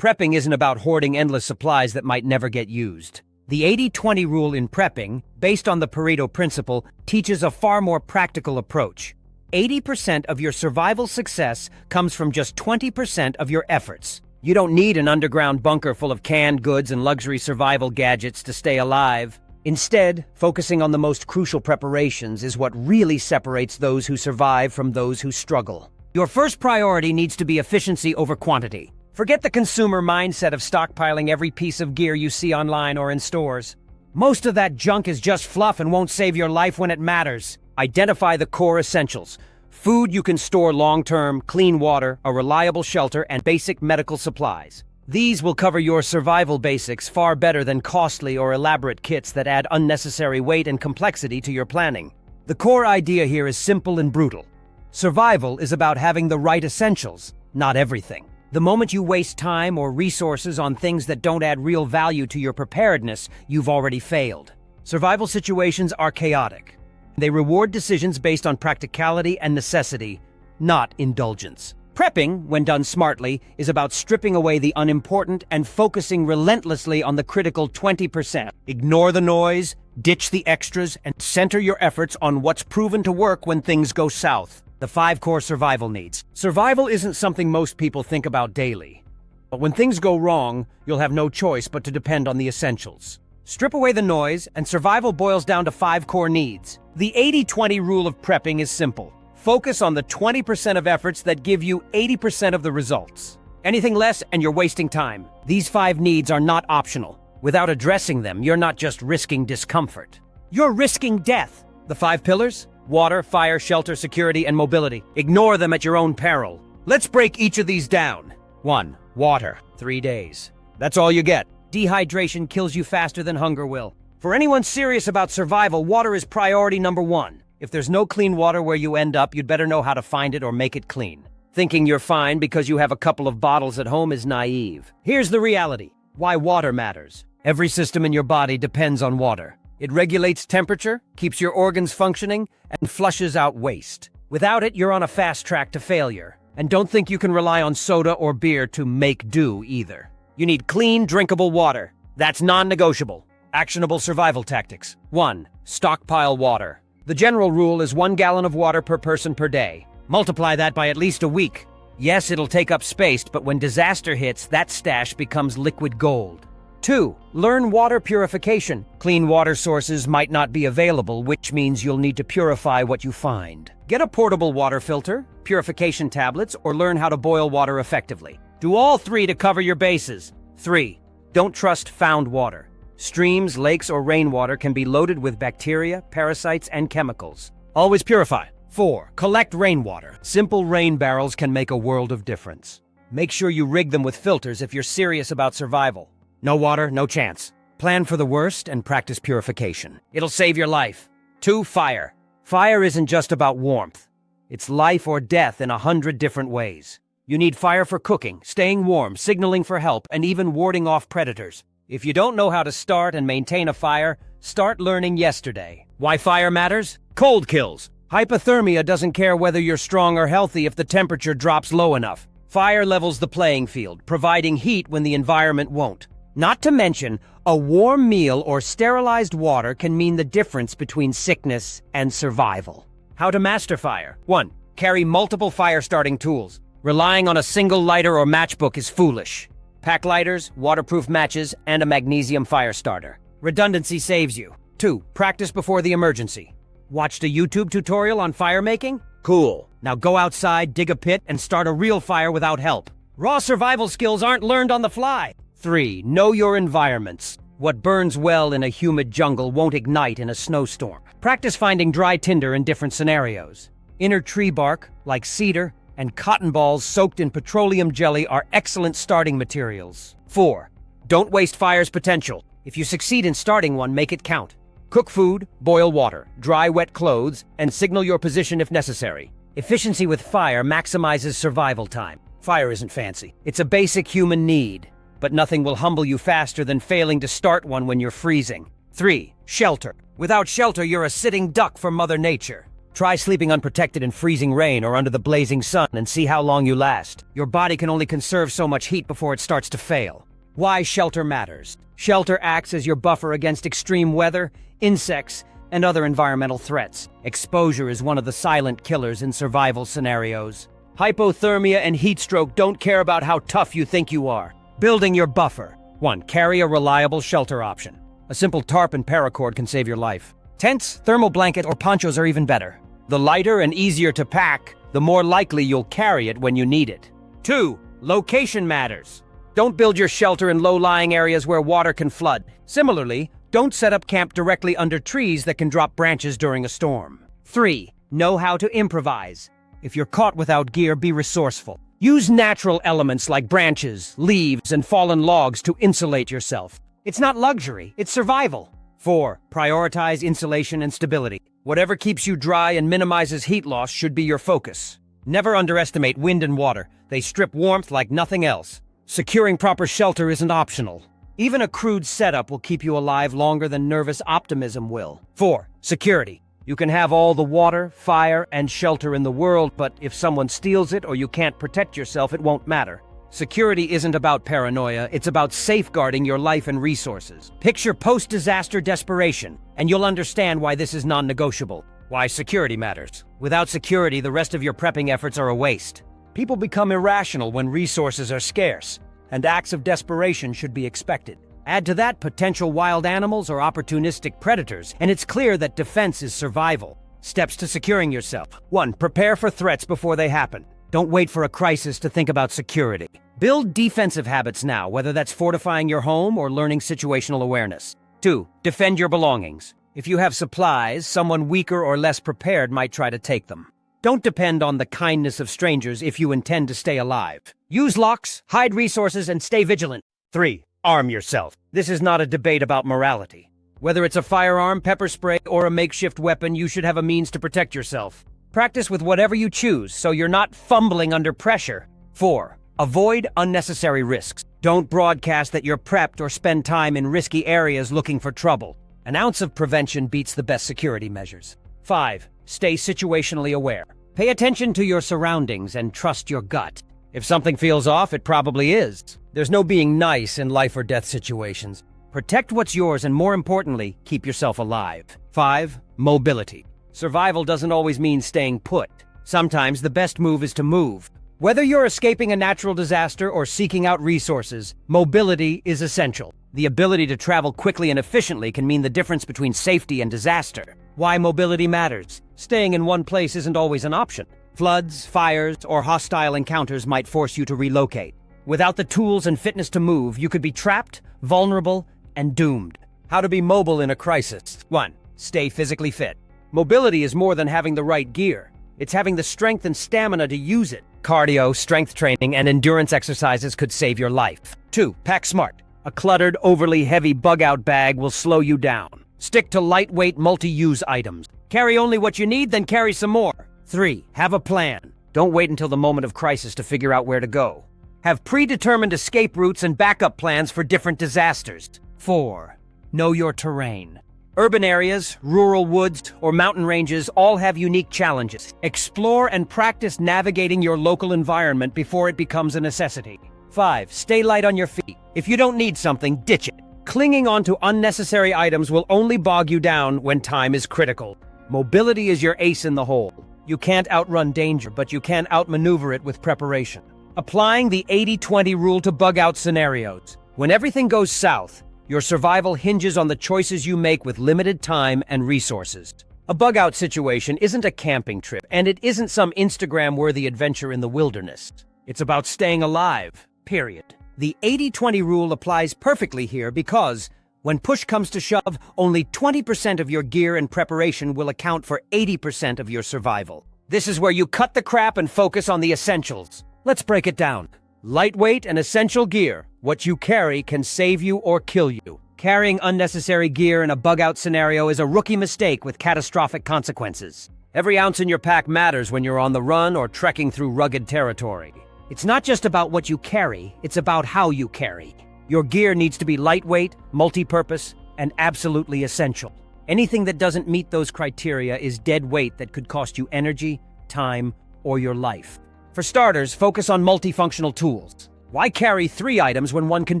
Prepping isn't about hoarding endless supplies that might never get used. The 80-20 rule in prepping, based on the Pareto Principle, teaches a far more practical approach. 80% of your survival success comes from just 20% of your efforts. You don't need an underground bunker full of canned goods and luxury survival gadgets to stay alive. Instead, focusing on the most crucial preparations is what really separates those who survive from those who struggle. Your first priority needs to be efficiency over quantity. Forget the consumer mindset of stockpiling every piece of gear you see online or in stores. Most of that junk is just fluff and won't save your life when it matters. Identify the core essentials: food you can store long-term, clean water, a reliable shelter, and basic medical supplies. These will cover your survival basics far better than costly or elaborate kits that add unnecessary weight and complexity to your planning. The core idea here is simple and brutal. Survival is about having the right essentials, not everything. The moment you waste time or resources on things that don't add real value to your preparedness, you've already failed. Survival situations are chaotic. They reward decisions based on practicality and necessity, not indulgence. Prepping, when done smartly, is about stripping away the unimportant and focusing relentlessly on the critical 20%. Ignore the noise, ditch the extras, and center your efforts on what's proven to work when things go south. The 5 core survival needs. Survival isn't something most people think about daily. But when things go wrong, you'll have no choice but to depend on the essentials. Strip away the noise, and survival boils down to 5 core needs. The 80-20 rule of prepping is simple. Focus on the 20% of efforts that give you 80% of the results. Anything less, and you're wasting time. These 5 needs are not optional. Without addressing them, you're not just risking discomfort. You're risking death. The 5 pillars? Water, fire, shelter, security, and mobility. Ignore them at your own peril. Let's break each of these down. 1. Water. 3 days. That's all you get. Dehydration kills you faster than hunger will. For anyone serious about survival, water is priority number 1. If there's no clean water where you end up, you'd better know how to find it or make it clean. Thinking you're fine because you have a couple of bottles at home is naive. Here's the reality: why water matters. Every system in your body depends on water. It regulates temperature, keeps your organs functioning, and flushes out waste. Without it, you're on a fast track to failure. And don't think you can rely on soda or beer to make do either. You need clean, drinkable water. That's non-negotiable. Actionable survival tactics. 1. Stockpile water. The general rule is 1 gallon of water per person per day. Multiply that by at least a week. Yes, it'll take up space, but when disaster hits, that stash becomes liquid gold. 2. Learn water purification. Clean water sources might not be available, which means you'll need to purify what you find. Get a portable water filter, purification tablets, or learn how to boil water effectively. Do all 3 to cover your bases. 3. Don't trust found water. Streams, lakes, or rainwater can be loaded with bacteria, parasites, and chemicals. Always purify. 4. Collect rainwater. Simple rain barrels can make a world of difference. Make sure you rig them with filters if you're serious about survival. No water, no chance. Plan for the worst and practice purification. It'll save your life. 2. Fire. Fire isn't just about warmth. It's life or death in 100 different ways. You need fire for cooking, staying warm, signaling for help, and even warding off predators. If you don't know how to start and maintain a fire, start learning yesterday. Why fire matters? Cold kills. Hypothermia doesn't care whether you're strong or healthy if the temperature drops low enough. Fire levels the playing field, providing heat when the environment won't. Not to mention, a warm meal or sterilized water can mean the difference between sickness and survival. How to master fire. 1. Carry multiple fire-starting tools. Relying on a single lighter or matchbook is foolish. Pack lighters, waterproof matches, and a magnesium fire starter. Redundancy saves you. 2. Practice before the emergency. Watched a YouTube tutorial on fire making? Cool. Now go outside, dig a pit, and start a real fire without help. Raw survival skills aren't learned on the fly. 3. Know your environments. What burns well in a humid jungle won't ignite in a snowstorm. Practice finding dry tinder in different scenarios. Inner tree bark, like cedar, and cotton balls soaked in petroleum jelly are excellent starting materials. 4. Don't waste fire's potential. If you succeed in starting one, make it count. Cook food, boil water, dry wet clothes, and signal your position if necessary. Efficiency with fire maximizes survival time. Fire isn't fancy. It's a basic human need. But nothing will humble you faster than failing to start one when you're freezing. 3. Shelter. Without shelter, you're a sitting duck for Mother Nature. Try sleeping unprotected in freezing rain or under the blazing sun and see how long you last. Your body can only conserve so much heat before it starts to fail. Why shelter matters. Shelter acts as your buffer against extreme weather, insects, and other environmental threats. Exposure is one of the silent killers in survival scenarios. Hypothermia and heat stroke don't care about how tough you think you are. Building your buffer. 1. Carry a reliable shelter option. A simple tarp and paracord can save your life. Tents, thermal blanket, or ponchos are even better. The lighter and easier to pack, the more likely you'll carry it when you need it. 2. Location matters. Don't build your shelter in low-lying areas where water can flood. Similarly, don't set up camp directly under trees that can drop branches during a storm. 3. Know how to improvise. If you're caught without gear, be resourceful. Use natural elements like branches, leaves, and fallen logs to insulate yourself. It's not luxury, it's survival. 4. Prioritize insulation and stability. Whatever keeps you dry and minimizes heat loss should be your focus. Never underestimate wind and water. They strip warmth like nothing else. Securing proper shelter isn't optional. Even a crude setup will keep you alive longer than nervous optimism will. 4. Security. You can have all the water, fire, and shelter in the world, but if someone steals it or you can't protect yourself, it won't matter. Security isn't about paranoia, it's about safeguarding your life and resources. Picture post-disaster desperation, and you'll understand why this is non-negotiable. Why security matters. Without security, the rest of your prepping efforts are a waste. People become irrational when resources are scarce, and acts of desperation should be expected. Add to that potential wild animals or opportunistic predators, and it's clear that defense is survival. Steps to securing yourself. 1. Prepare for threats before they happen. Don't wait for a crisis to think about security. Build defensive habits now, whether that's fortifying your home or learning situational awareness. 2. Defend your belongings. If you have supplies, someone weaker or less prepared might try to take them. Don't depend on the kindness of strangers if you intend to stay alive. Use locks, hide resources, and stay vigilant. 3. Arm yourself. This is not a debate about morality. Whether it's a firearm, pepper spray, or a makeshift weapon, you should have a means to protect yourself. Practice with whatever you choose, so you're not fumbling under pressure. 4. Avoid unnecessary risks. Don't broadcast that you're prepped or spend time in risky areas looking for trouble. An ounce of prevention beats the best security measures. 5. Stay situationally aware. Pay attention to your surroundings and trust your gut. If something feels off, it probably is. There's no being nice in life or death situations. Protect what's yours and, more importantly, keep yourself alive. 5. Mobility. Survival doesn't always mean staying put. Sometimes the best move is to move. Whether you're escaping a natural disaster or seeking out resources, mobility is essential. The ability to travel quickly and efficiently can mean the difference between safety and disaster. Why mobility matters. Staying in one place isn't always an option. Floods, fires, or hostile encounters might force you to relocate. Without the tools and fitness to move, you could be trapped, vulnerable, and doomed. How to be mobile in a crisis. 1. Stay physically fit. Mobility is more than having the right gear. It's having the strength and stamina to use it. Cardio, strength training, and endurance exercises could save your life. 2. Pack smart. A cluttered, overly heavy bug-out bag will slow you down. Stick to lightweight, multi-use items. Carry only what you need, then carry some more. 3. Have a plan. Don't wait until the moment of crisis to figure out where to go. Have predetermined escape routes and backup plans for different disasters. 4. Know your terrain. Urban areas, rural woods, or mountain ranges all have unique challenges. Explore and practice navigating your local environment before it becomes a necessity. 5. Stay light on your feet. If you don't need something, ditch it. Clinging onto unnecessary items will only bog you down when time is critical. Mobility is your ace in the hole. You can't outrun danger, but you can outmaneuver it with preparation. Applying the 80-20 rule to bug-out scenarios. When everything goes south, your survival hinges on the choices you make with limited time and resources. A bug-out situation isn't a camping trip, and it isn't some Instagram-worthy adventure in the wilderness. It's about staying alive, period. The 80-20 rule applies perfectly here because, when push comes to shove, only 20% of your gear and preparation will account for 80% of your survival. This is where you cut the crap and focus on the essentials. Let's break it down. Lightweight and essential gear. What you carry can save you or kill you. Carrying unnecessary gear in a bug-out scenario is a rookie mistake with catastrophic consequences. Every ounce in your pack matters when you're on the run or trekking through rugged territory. It's not just about what you carry, it's about how you carry. Your gear needs to be lightweight, multi-purpose, and absolutely essential. Anything that doesn't meet those criteria is dead weight that could cost you energy, time, or your life. For starters, focus on multifunctional tools. Why carry 3 items when one can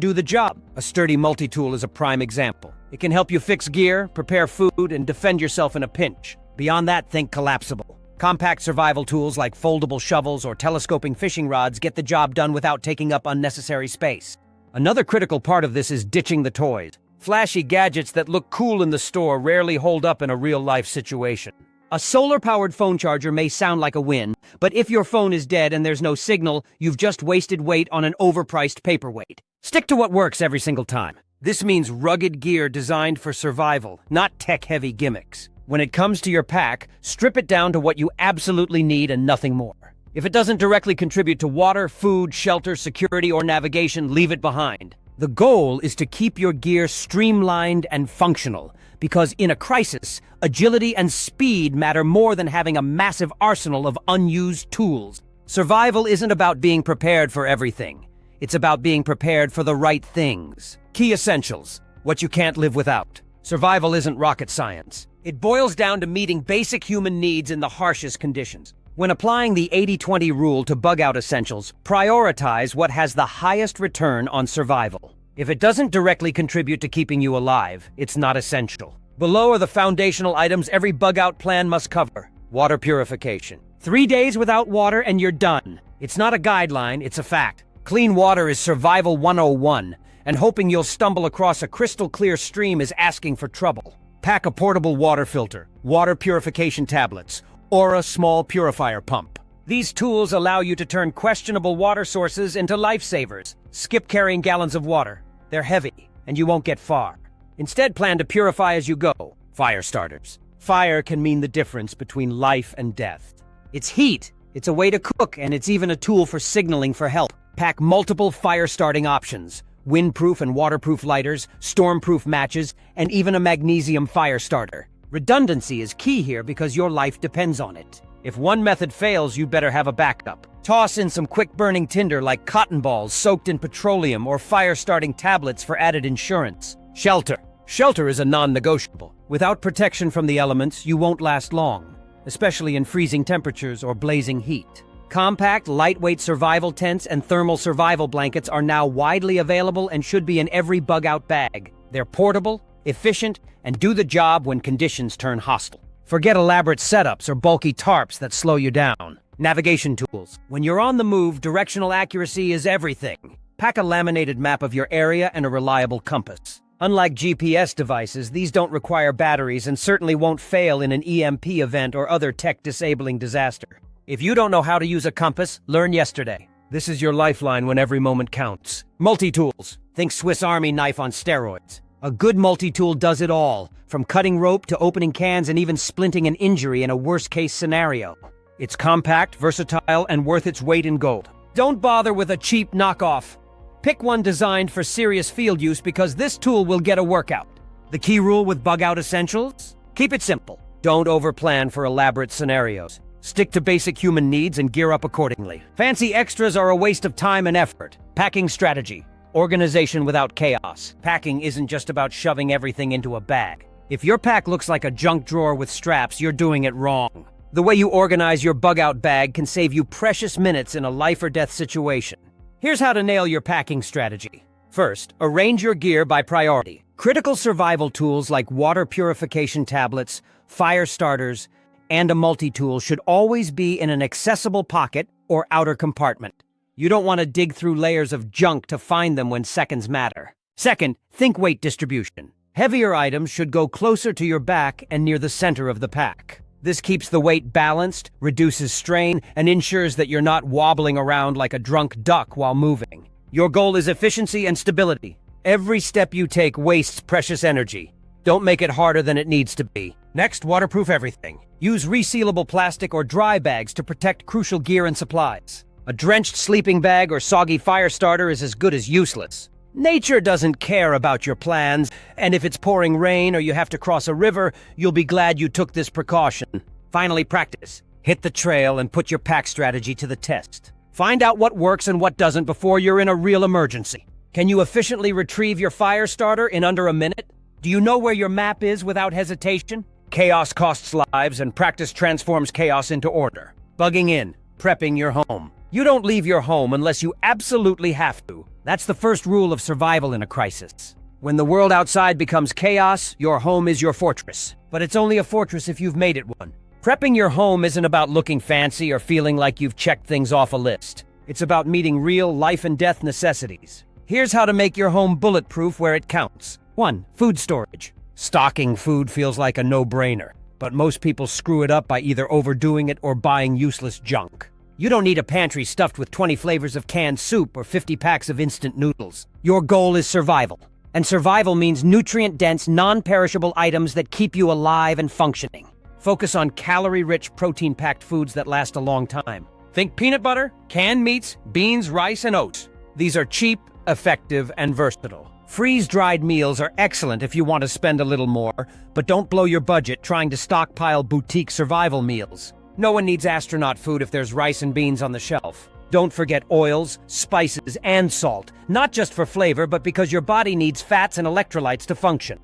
do the job? A sturdy multi-tool is a prime example. It can help you fix gear, prepare food, and defend yourself in a pinch. Beyond that, think collapsible. Compact survival tools like foldable shovels or telescoping fishing rods get the job done without taking up unnecessary space. Another critical part of this is ditching the toys. Flashy gadgets that look cool in the store rarely hold up in a real-life situation. A solar-powered phone charger may sound like a win, but if your phone is dead and there's no signal, you've just wasted weight on an overpriced paperweight. Stick to what works every single time. This means rugged gear designed for survival, not tech-heavy gimmicks. When it comes to your pack, strip it down to what you absolutely need and nothing more. If it doesn't directly contribute to water, food, shelter, security, or navigation, leave it behind. The goal is to keep your gear streamlined and functional, because in a crisis, agility and speed matter more than having a massive arsenal of unused tools. Survival isn't about being prepared for everything. It's about being prepared for the right things. Key essentials: what you can't live without. Survival isn't rocket science. It boils down to meeting basic human needs in the harshest conditions. When applying the 80-20 rule to bug-out essentials, prioritize what has the highest return on survival. If it doesn't directly contribute to keeping you alive, it's not essential. Below are the foundational items every bug-out plan must cover. Water purification. 3 days without water and you're done. It's not a guideline, it's a fact. Clean water is survival 101, and hoping you'll stumble across a crystal-clear stream is asking for trouble. Pack a portable water filter, water purification tablets, or a small purifier pump. These tools allow you to turn questionable water sources into lifesavers. Skip carrying gallons of water. They're heavy, and you won't get far. Instead, plan to purify as you go. Fire starters. Fire can mean the difference between life and death. It's heat, it's a way to cook, and it's even a tool for signaling for help. Pack multiple fire-starting options. Windproof and waterproof lighters, stormproof matches, and even a magnesium fire starter. Redundancy is key here because your life depends on it. If one method fails, you better have a backup. Toss in some quick-burning tinder like cotton balls soaked in petroleum or fire-starting tablets for added insurance. Shelter. Shelter is a non-negotiable. Without protection from the elements, you won't last long, especially in freezing temperatures or blazing heat. Compact, lightweight survival tents and thermal survival blankets are now widely available and should be in every bug-out bag. They're portable, efficient, and do the job when conditions turn hostile. Forget elaborate setups or bulky tarps that slow you down. Navigation tools. When you're on the move, directional accuracy is everything. Pack a laminated map of your area and a reliable compass. Unlike GPS devices, these don't require batteries and certainly won't fail in an EMP event or other tech-disabling disaster. If you don't know how to use a compass, learn yesterday. This is your lifeline when every moment counts. Multi-tools. Think Swiss Army knife on steroids. A good multi-tool does it all, from cutting rope to opening cans and even splinting an injury in a worst-case scenario. It's compact, versatile, and worth its weight in gold. Don't bother with a cheap knockoff. Pick one designed for serious field use because this tool will get a workout. The key rule with bug-out essentials? Keep it simple. Don't overplan for elaborate scenarios. Stick to basic human needs and gear up accordingly. Fancy extras are a waste of time and effort. Packing strategy. Organization without chaos. Packing isn't just about shoving everything into a bag. If your pack looks like a junk drawer with straps, you're doing it wrong. The way you organize your bug-out bag can save you precious minutes in a life-or-death situation. Here's how to nail your packing strategy. First, arrange your gear by priority. Critical survival tools like water purification tablets, fire starters, and a multi-tool should always be in an accessible pocket or outer compartment. You don't want to dig through layers of junk to find them when seconds matter. Second, think weight distribution. Heavier items should go closer to your back and near the center of the pack. This keeps the weight balanced, reduces strain, and ensures that you're not wobbling around like a drunk duck while moving. Your goal is efficiency and stability. Every step you take wastes precious energy. Don't make it harder than it needs to be. Next, waterproof everything. Use resealable plastic or dry bags to protect crucial gear and supplies. A drenched sleeping bag or soggy fire starter is as good as useless. Nature doesn't care about your plans, and if it's pouring rain or you have to cross a river, you'll be glad you took this precaution. Finally, practice. Hit the trail and put your pack strategy to the test. Find out what works and what doesn't before you're in a real emergency. Can you efficiently retrieve your fire starter in under a minute? Do you know where your map is without hesitation? Chaos costs lives, and practice transforms chaos into order. Bugging in, prepping your home. You don't leave your home unless you absolutely have to. That's the first rule of survival in a crisis. When the world outside becomes chaos, your home is your fortress. But it's only a fortress if you've made it one. Prepping your home isn't about looking fancy or feeling like you've checked things off a list. It's about meeting real life and death necessities. Here's how to make your home bulletproof where it counts. 1. Food storage. Stocking food feels like a no-brainer, but most people screw it up by either overdoing it or buying useless junk. You don't need a pantry stuffed with 20 flavors of canned soup or 50 packs of instant noodles. Your goal is survival. And survival means nutrient-dense, non-perishable items that keep you alive and functioning. Focus on calorie-rich, protein-packed foods that last a long time. Think peanut butter, canned meats, beans, rice, and oats. These are cheap, effective, and versatile. Freeze-dried meals are excellent if you want to spend a little more, but don't blow your budget trying to stockpile boutique survival meals. No one needs astronaut food if there's rice and beans on the shelf. Don't forget oils, spices, and salt, not just for flavor, but because your body needs fats and electrolytes to function.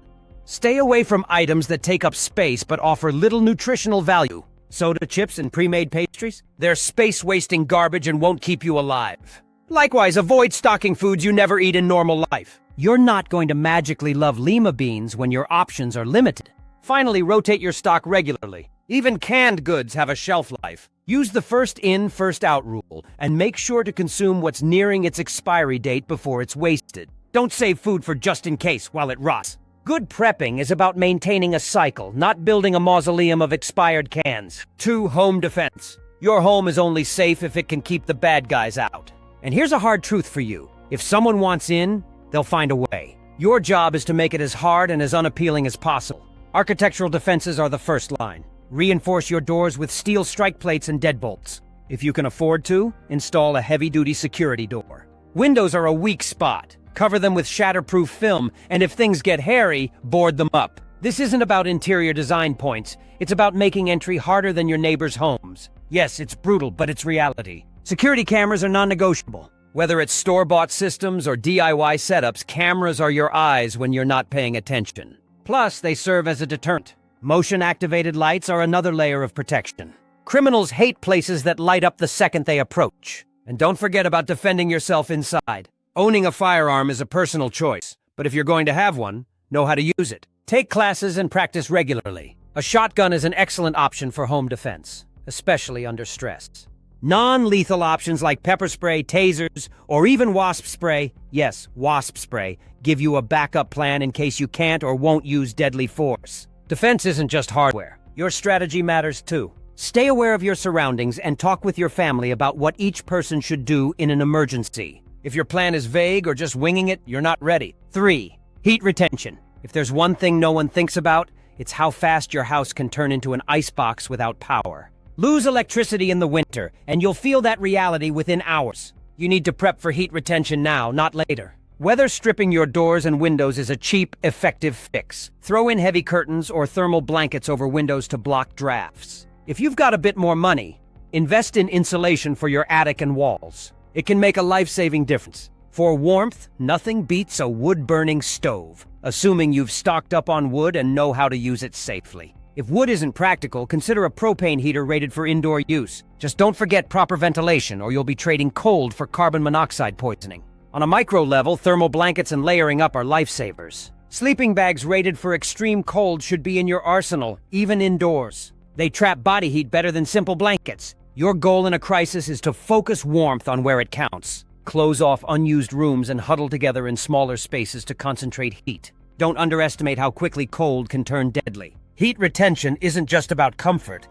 Stay away from items that take up space but offer little nutritional value. Soda, chips, and pre-made pastries? They're space-wasting garbage and won't keep you alive. Likewise, avoid stocking foods you never eat in normal life. You're not going to magically love lima beans when your options are limited. Finally, rotate your stock regularly. Even canned goods have a shelf life. Use the first in, first out rule, and make sure to consume what's nearing its expiry date before it's wasted. Don't save food for just in case while it rots. Good prepping is about maintaining a cycle, not building a mausoleum of expired cans. 2. Home defense. Your home is only safe if it can keep the bad guys out. And here's a hard truth for you. If someone wants in, they'll find a way. Your job is to make it as hard and as unappealing as possible. Architectural defenses are the first line. Reinforce your doors with steel strike plates and deadbolts. If you can afford to, install a heavy-duty security door. Windows are a weak spot. Cover them with shatterproof film, and if things get hairy, board them up. This isn't about interior design points. It's about making entry harder than your neighbors' homes. Yes, it's brutal, but it's reality. Security cameras are non-negotiable. Whether it's store-bought systems or DIY setups, cameras are your eyes when you're not paying attention. Plus, they serve as a deterrent. Motion-activated lights are another layer of protection. Criminals hate places that light up the second they approach. And don't forget about defending yourself inside. Owning a firearm is a personal choice, but if you're going to have one, know how to use it. Take classes and practice regularly. A shotgun is an excellent option for home defense, especially under stress. Non-lethal options like pepper spray, tasers, or even wasp spray, yes, wasp spray, give you a backup plan in case you can't or won't use deadly force. Defense isn't just hardware. Your strategy matters too. Stay aware of your surroundings and talk with your family about what each person should do in an emergency. If your plan is vague or just winging it, you're not ready. 3. Heat retention. If there's one thing no one thinks about, it's how fast your house can turn into an icebox without power. Lose electricity in the winter, and you'll feel that reality within hours. You need to prep for heat retention now, not later. Weather stripping your doors and windows is a cheap, effective fix. Throw in heavy curtains or thermal blankets over windows to block drafts. If you've got a bit more money, invest in insulation for your attic and walls. It can make a life-saving difference. For warmth, nothing beats a wood-burning stove, assuming you've stocked up on wood and know how to use it safely. If wood isn't practical, consider a propane heater rated for indoor use. Just don't forget proper ventilation, or you'll be trading cold for carbon monoxide poisoning. On a micro level, thermal blankets and layering up are lifesavers. Sleeping bags rated for extreme cold should be in your arsenal, even indoors. They trap body heat better than simple blankets. Your goal in a crisis is to focus warmth on where it counts. Close off unused rooms and huddle together in smaller spaces to concentrate heat. Don't underestimate how quickly cold can turn deadly. Heat retention isn't just about comfort.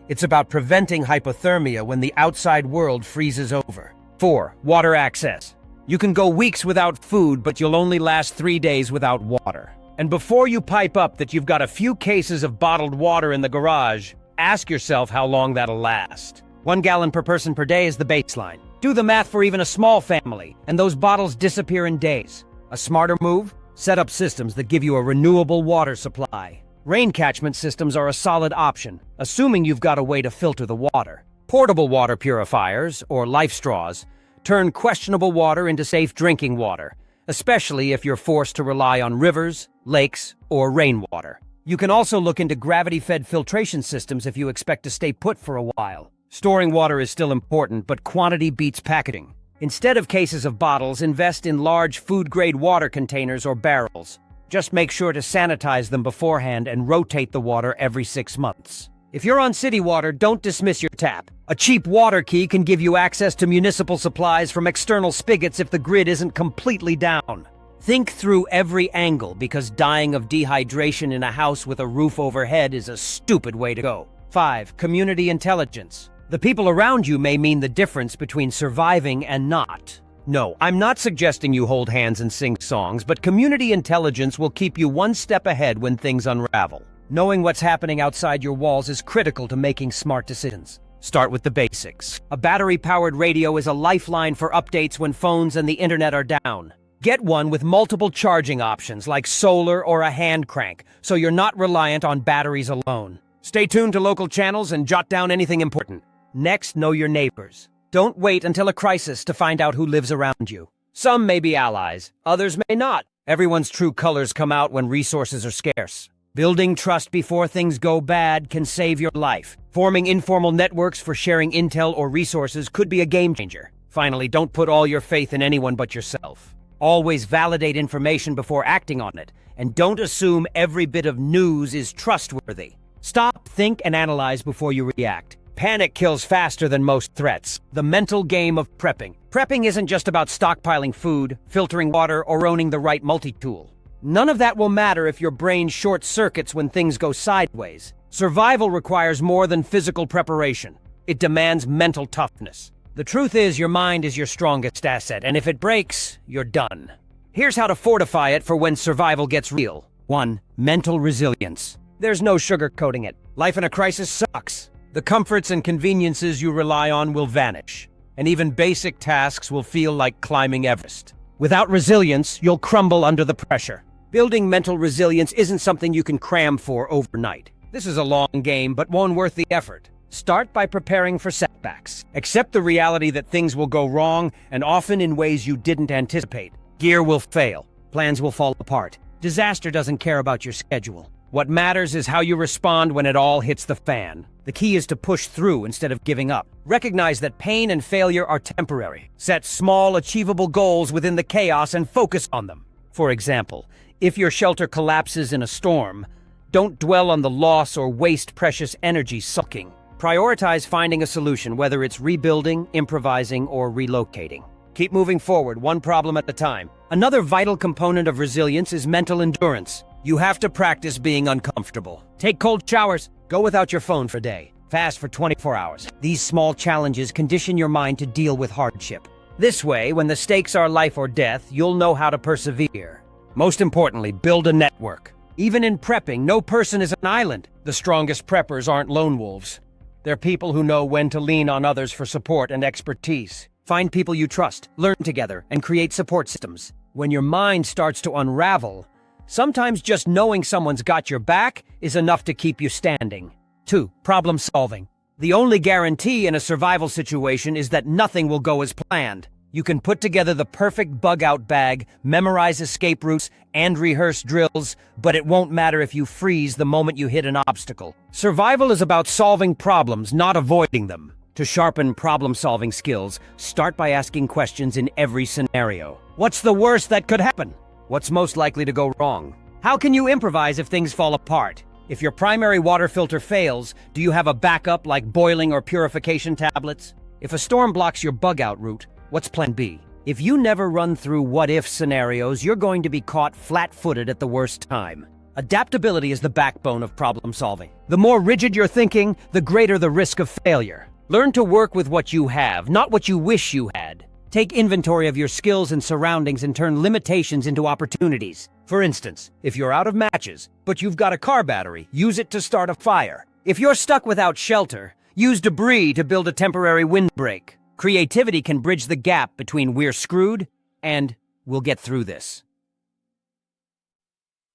It's about preventing hypothermia when the outside world freezes over. 4. Water access. You can go weeks without food, but you'll only last 3 days without water. And before you pipe up that you've got a few cases of bottled water in the garage, ask yourself how long that'll last. 1 gallon per person per day is the baseline. Do the math for even a small family, and those bottles disappear in days. A smarter move? Set up systems that give you a renewable water supply. Rain catchment systems are a solid option, assuming you've got a way to filter the water. Portable water purifiers, or life straws, turn questionable water into safe drinking water, especially if you're forced to rely on rivers, lakes, or rainwater. You can also look into gravity-fed filtration systems if you expect to stay put for a while. Storing water is still important, but quantity beats packaging. Instead of cases of bottles, invest in large food-grade water containers or barrels. Just make sure to sanitize them beforehand and rotate the water every 6 months. If you're on city water, don't dismiss your tap. A cheap water key can give you access to municipal supplies from external spigots if the grid isn't completely down. Think through every angle, because dying of dehydration in a house with a roof overhead is a stupid way to go. 5. Community intelligence. The people around you may mean the difference between surviving and not. No, I'm not suggesting you hold hands and sing songs, but community intelligence will keep you one step ahead when things unravel. Knowing what's happening outside your walls is critical to making smart decisions. Start with the basics. A battery-powered radio is a lifeline for updates when phones and the internet are down. Get one with multiple charging options like solar or a hand crank, so you're not reliant on batteries alone. Stay tuned to local channels and jot down anything important. Next, know your neighbors. Don't wait until a crisis to find out who lives around you. Some may be allies, others may not. Everyone's true colors come out when resources are scarce. Building trust before things go bad can save your life. Forming informal networks for sharing intel or resources could be a game changer. Finally, don't put all your faith in anyone but yourself. Always validate information before acting on it, and don't assume every bit of news is trustworthy. Stop, think, and analyze before you react. Panic kills faster than most threats. The mental game of prepping. Prepping isn't just about stockpiling food, filtering water, or owning the right multi-tool. None of that will matter if your brain short-circuits when things go sideways. Survival requires more than physical preparation. It demands mental toughness. The truth is, your mind is your strongest asset, and if it breaks, you're done. Here's how to fortify it for when survival gets real. 1. Mental resilience. There's no sugarcoating it. Life in a crisis sucks. The comforts and conveniences you rely on will vanish, and even basic tasks will feel like climbing Everest. Without resilience, you'll crumble under the pressure. Building mental resilience isn't something you can cram for overnight. This is a long game, but one worth the effort. Start by preparing for setbacks. Accept the reality that things will go wrong, and often in ways you didn't anticipate. Gear will fail. Plans will fall apart. Disaster doesn't care about your schedule. What matters is how you respond when it all hits the fan. The key is to push through instead of giving up. Recognize that pain and failure are temporary. Set small, achievable goals within the chaos and focus on them. For example, if your shelter collapses in a storm, don't dwell on the loss or waste precious energy sulking. Prioritize finding a solution, whether it's rebuilding, improvising, or relocating. Keep moving forward, one problem at a time. Another vital component of resilience is mental endurance. You have to practice being uncomfortable. Take cold showers. Go without your phone for a day. Fast for 24 hours. These small challenges condition your mind to deal with hardship. This way, when the stakes are life or death, you'll know how to persevere. Most importantly, build a network. Even in prepping, no person is an island. The strongest preppers aren't lone wolves. They're people who know when to lean on others for support and expertise. Find people you trust, learn together, and create support systems. When your mind starts to unravel, sometimes just knowing someone's got your back is enough to keep you standing. 2. Problem solving. The only guarantee in a survival situation is that nothing will go as planned. You can put together the perfect bug-out bag, memorize escape routes, and rehearse drills, but it won't matter if you freeze the moment you hit an obstacle. Survival is about solving problems, not avoiding them. To sharpen problem-solving skills, start by asking questions in every scenario. What's the worst that could happen? What's most likely to go wrong? How can you improvise if things fall apart? If your primary water filter fails, do you have a backup like boiling or purification tablets? If a storm blocks your bug-out route, what's plan B? If you never run through what-if scenarios, you're going to be caught flat-footed at the worst time. Adaptability is the backbone of problem solving. The more rigid your thinking, the greater the risk of failure. Learn to work with what you have, not what you wish you had. Take inventory of your skills and surroundings and turn limitations into opportunities. For instance, if you're out of matches, but you've got a car battery, use it to start a fire. If you're stuck without shelter, use debris to build a temporary windbreak. Creativity can bridge the gap between "we're screwed" and "we'll get through this."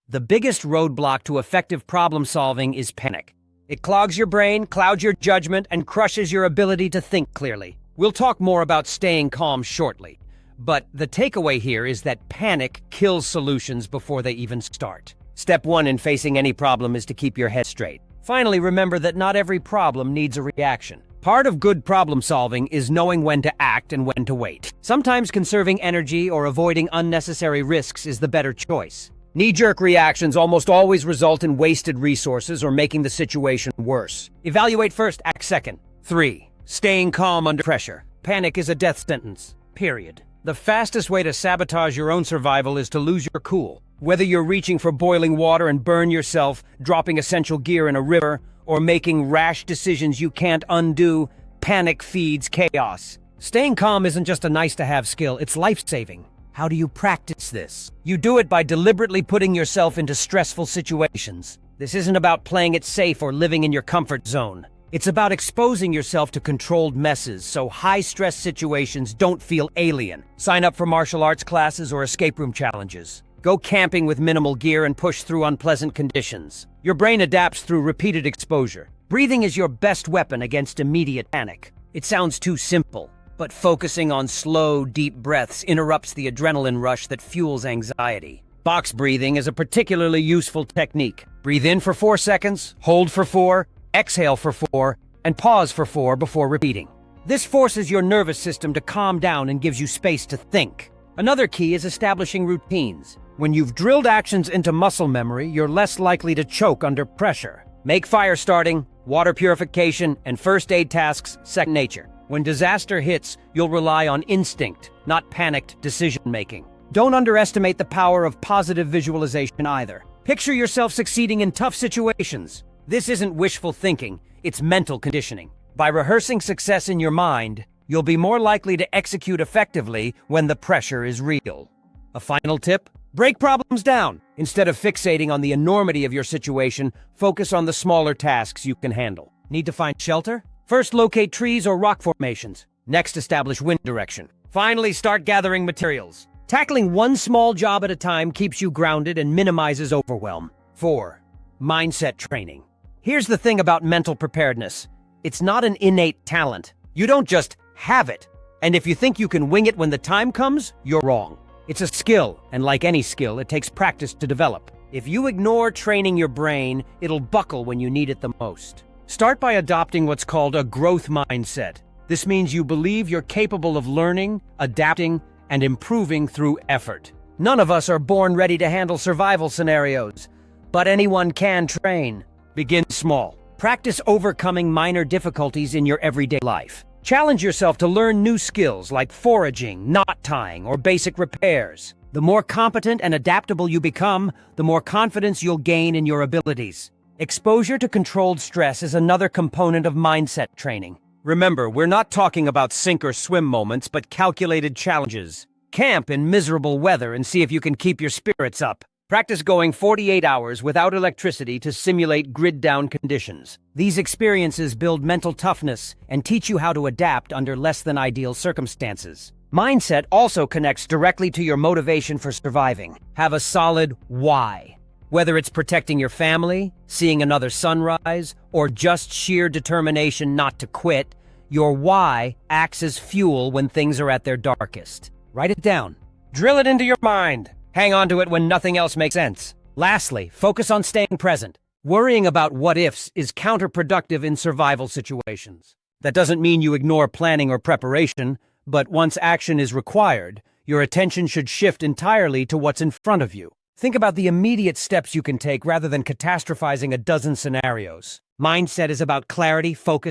The biggest roadblock to effective problem solving is panic. It clogs your brain, clouds your judgment, and crushes your ability to think clearly. We'll talk more about staying calm shortly. But the takeaway here is that panic kills solutions before they even start. Step 1 in facing any problem is to keep your head straight. Finally, remember that not every problem needs a reaction. Part of good problem solving is knowing when to act and when to wait. Sometimes conserving energy or avoiding unnecessary risks is the better choice. Knee-jerk reactions almost always result in wasted resources or making the situation worse. Evaluate first, act second. 3. Staying calm under pressure. Panic is a death sentence. Period. The fastest way to sabotage your own survival is to lose your cool. Whether you're reaching for boiling water and burn yourself, dropping essential gear in a river, or making rash decisions you can't undo, panic feeds chaos. Staying calm isn't just a nice-to-have skill, it's life-saving. How do you practice this? You do it by deliberately putting yourself into stressful situations. This isn't about playing it safe or living in your comfort zone. It's about exposing yourself to controlled messes so high-stress situations don't feel alien. Sign up for martial arts classes or escape room challenges. Go camping with minimal gear and push through unpleasant conditions. Your brain adapts through repeated exposure. Breathing is your best weapon against immediate panic. It sounds too simple, but focusing on slow, deep breaths interrupts the adrenaline rush that fuels anxiety. Box breathing is a particularly useful technique. Breathe in for 4 seconds, hold for 4, exhale for 4, and pause for 4 before repeating. This forces your nervous system to calm down and gives you space to think. Another key is establishing routines. When you've drilled actions into muscle memory, you're less likely to choke under pressure. Make fire starting, water purification, and first aid tasks second nature. When disaster hits, you'll rely on instinct, not panicked decision-making. Don't underestimate the power of positive visualization either. Picture yourself succeeding in tough situations. This isn't wishful thinking, it's mental conditioning. By rehearsing success in your mind, you'll be more likely to execute effectively when the pressure is real. A final tip? Break problems down. Instead of fixating on the enormity of your situation, focus on the smaller tasks you can handle. Need to find shelter? First, locate trees or rock formations. Next, establish wind direction. Finally, start gathering materials. Tackling one small job at a time keeps you grounded and minimizes overwhelm. 4. Mindset training. Here's the thing about mental preparedness. It's not an innate talent. You don't just have it. And if you think you can wing it when the time comes, you're wrong. It's a skill, and like any skill, it takes practice to develop. If you ignore training your brain, it'll buckle when you need it the most. Start by adopting what's called a growth mindset. This means you believe you're capable of learning, adapting, and improving through effort. None of us are born ready to handle survival scenarios, but anyone can train. Begin small. Practice overcoming minor difficulties in your everyday life. Challenge yourself to learn new skills like foraging, knot tying, or basic repairs. The more competent and adaptable you become, the more confidence you'll gain in your abilities. Exposure to controlled stress is another component of mindset training. Remember, we're not talking about sink or swim moments, but calculated challenges. Camp in miserable weather and see if you can keep your spirits up. Practice going 48 hours without electricity to simulate grid-down conditions. These experiences build mental toughness and teach you how to adapt under less-than-ideal circumstances. Mindset also connects directly to your motivation for surviving. Have a solid why. Whether it's protecting your family, seeing another sunrise, or just sheer determination not to quit, your why acts as fuel when things are at their darkest. Write it down. Drill it into your mind. Hang on to it when nothing else makes sense. Lastly, focus on staying present. Worrying about what-ifs is counterproductive in survival situations. That doesn't mean you ignore planning or preparation, but once action is required, your attention should shift entirely to what's in front of you. Think about the immediate steps you can take rather than catastrophizing a dozen scenarios. Mindset is about clarity, focus,